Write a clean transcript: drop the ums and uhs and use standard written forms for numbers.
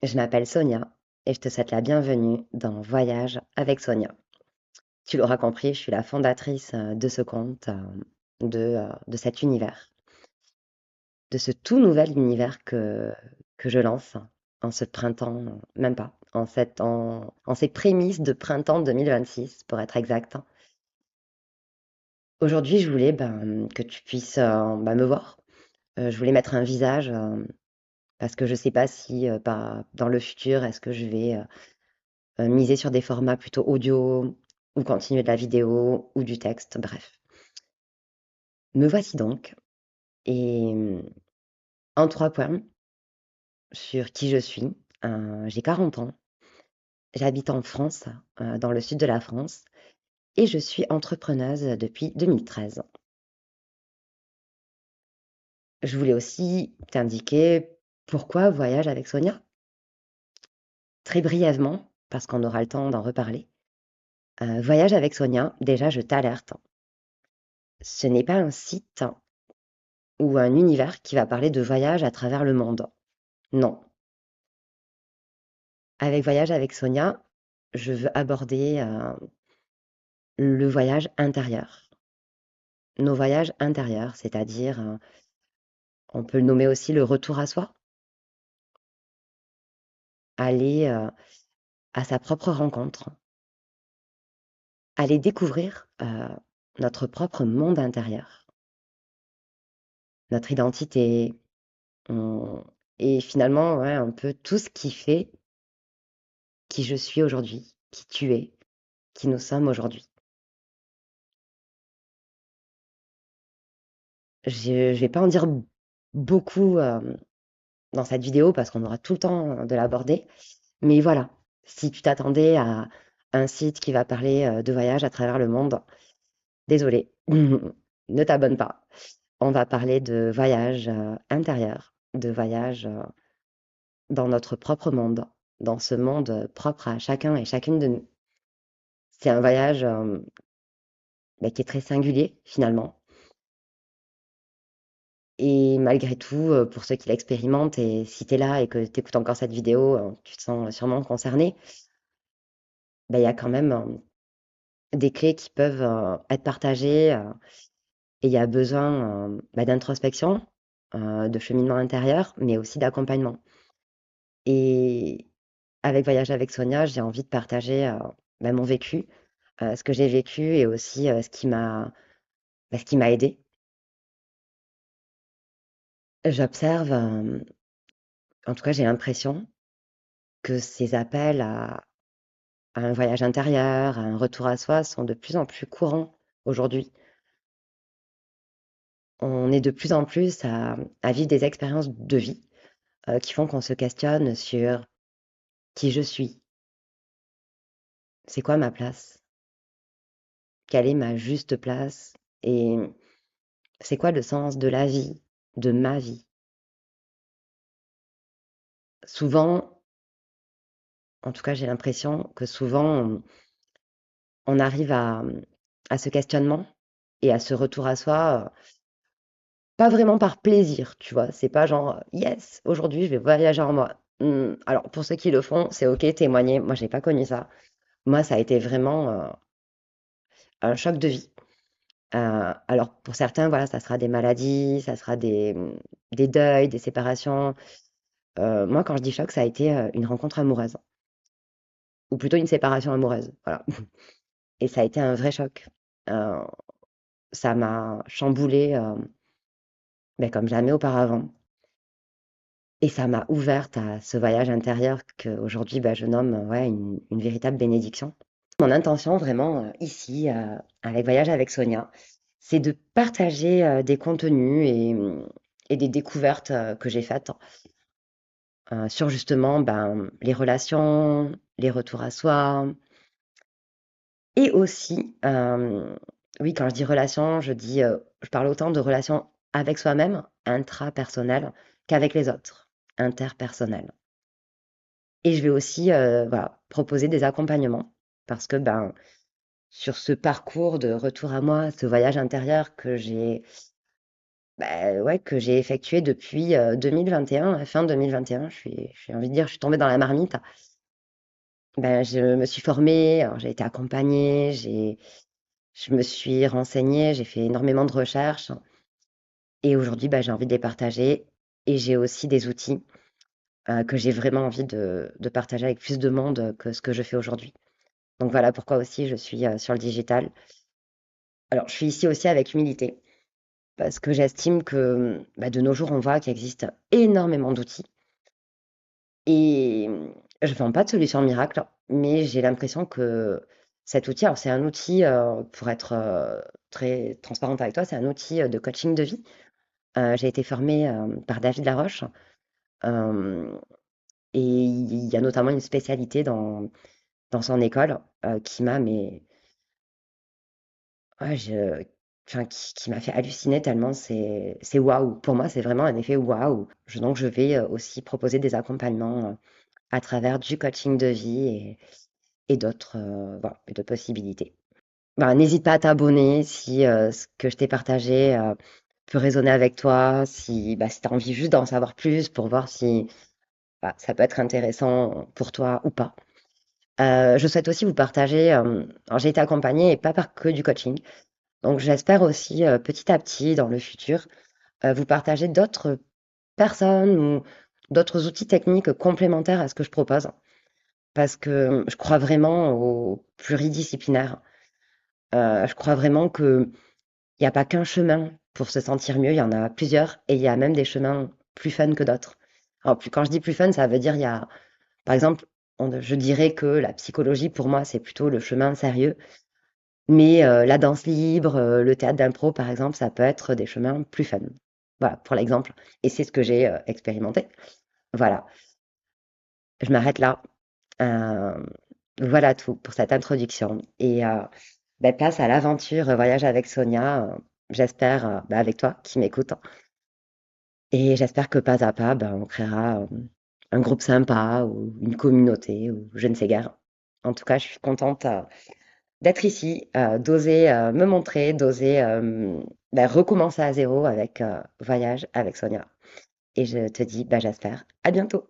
Je m'appelle Sonia et je te souhaite la bienvenue dans Voyage avec Sonia. Tu l'auras compris, je suis la fondatrice de ce compte, de cet univers, de ce tout nouvel univers que je lance en ce printemps, même pas, en ces prémices de printemps 2026 pour être exact. Aujourd'hui, je voulais que tu puisses me voir. Je voulais mettre un visage parce que je ne sais pas si dans le futur, est-ce que je vais miser sur des formats plutôt audio ou continuer de la vidéo ou du texte, bref. Me voici donc et en 3 points sur qui je suis. J'ai 40 ans, j'habite en France, dans le sud de la France et je suis entrepreneuse depuis 2013. Je voulais aussi t'indiquer pourquoi voyage avec Sonia? Très brièvement, parce qu'on aura le temps d'en reparler. Voyage avec Sonia, déjà je t'alerte, ce n'est pas un site ou un univers qui va parler de voyage à travers le monde. Non. Avec Voyage avec Sonia, je veux aborder le voyage intérieur. Nos voyages intérieurs, c'est-à-dire, on peut le nommer aussi le retour à soi, aller à sa propre rencontre, aller découvrir notre propre monde intérieur, notre identité, on- et finalement, ouais, un peu tout ce qui fait qui je suis aujourd'hui, qui tu es, qui nous sommes aujourd'hui. Je ne vais pas en dire beaucoup dans cette vidéo parce qu'on aura tout le temps de l'aborder. Mais voilà, si tu t'attendais à un site qui va parler de voyage à travers le monde, désolé, ne t'abonne pas. On va parler de voyage intérieur, de voyage dans notre propre monde, dans ce monde propre à chacun et chacune de nous. C'est un voyage qui est très singulier finalement. Et malgré tout, pour ceux qui l'expérimentent et si tu es là et que tu écoutes encore cette vidéo, tu te sens sûrement concerné, il y a quand même, des clés qui peuvent, être partagées, et il y a besoin, d'introspection, de cheminement intérieur, mais aussi d'accompagnement. Et avec Voyage avec Sonia, j'ai envie de partager, mon vécu, ce que j'ai vécu et aussi, ce qui m'a aidée. J'observe, en tout cas j'ai l'impression que ces appels à un voyage intérieur, à un retour à soi sont de plus en plus courants aujourd'hui. On est de plus en plus à vivre des expériences de vie qui font qu'on se questionne sur qui je suis, c'est quoi ma place, quelle est ma juste place et c'est quoi le sens de la vie, de ma vie. Souvent, en tout cas j'ai l'impression que souvent on arrive à ce questionnement et à ce retour à soi, pas vraiment par plaisir, tu vois? C'est pas genre: «Yes, aujourd'hui je vais voyager en moi». Alors pour ceux qui le font, c'est OK, témoignez. Moi, j'ai pas connu ça. Moi, ça a été vraiment, un choc de vie. Alors pour certains, voilà, ça sera des maladies, ça sera des deuils, des séparations. Moi, quand je dis choc, ça a été, une rencontre amoureuse ou plutôt une séparation amoureuse, voilà. Et ça a été un vrai choc. Heu, Ça m'a chamboulée, comme jamais auparavant. Et ça m'a ouverte à ce voyage intérieur qu'aujourd'hui, je nomme, ouais, une véritable bénédiction. Mon intention vraiment, ici, avec Voyage avec Sonia, c'est de partager, des contenus et des découvertes, que j'ai faites, sur justement, les relations, les retours à soi et aussi, oui, quand je dis relations, je parle autant de relations avec soi-même, intrapersonnelles, qu'avec les autres, interpersonnelles. Et je vais aussi, voilà, proposer des accompagnements parce que, sur ce parcours de retour à moi, ce voyage intérieur que j'ai Ouais, que j'ai effectué depuis 2021, fin 2021. J'ai envie de dire, je suis tombée dans la marmite. Je me suis formée, alors j'ai été accompagnée, je me suis renseignée, j'ai fait énormément de recherches. Et aujourd'hui, j'ai envie de les partager. Et j'ai aussi des outils que j'ai vraiment envie de partager avec plus de monde que ce que je fais aujourd'hui. Donc voilà pourquoi aussi je suis sur le digital. Alors, je suis ici aussi avec humilité, parce que j'estime que de nos jours, on voit qu'il existe énormément d'outils. Et je ne vends pas de solution miracle, mais j'ai l'impression que cet outil, alors c'est un outil, pour être très transparente avec toi, c'est un outil de coaching de vie. J'ai été formée par David Laroche, euh, et il y a notamment une spécialité dans son école qui m'a mais ouais, qui m'a fait halluciner tellement c'est waouh. Pour moi, c'est vraiment un effet waouh. Donc, je vais aussi proposer des accompagnements à travers du coaching de vie et d'autres voilà, et d'autres possibilités. N'hésite pas à t'abonner si ce que je t'ai partagé peut résonner avec toi, si tu as envie juste d'en savoir plus pour voir si ça peut être intéressant pour toi ou pas. Je souhaite aussi vous partager, alors j'ai été accompagnée et pas par que du coaching. Donc j'espère aussi, petit à petit dans le futur, vous partager d'autres personnes ou d'autres outils techniques complémentaires à ce que je propose. Parce que je crois vraiment au pluridisciplinaire. Je crois vraiment qu'il y a pas qu'un chemin pour se sentir mieux, il y en a plusieurs et il y a même des chemins plus fun que d'autres. Alors plus quand je dis plus fun, ça veut dire il y a par exemple, je dirais que la psychologie pour moi, c'est plutôt le chemin sérieux. Mais la danse libre, le théâtre d'impro, par exemple, ça peut être des chemins plus fun. Voilà, pour l'exemple. Et c'est ce que j'ai expérimenté. Voilà, je m'arrête là. Euh, voilà tout pour cette introduction. Et place à l'aventure voyage avec Sonia. J'espère avec toi qui m'écoute. Et j'espère que pas à pas, on créera un groupe sympa ou une communauté ou je ne sais guère. En tout cas, je suis contente d'être ici, d'oser me montrer, d'oser recommencer à zéro avec Voyage avec Sonia. Et je te dis, j'espère, à bientôt.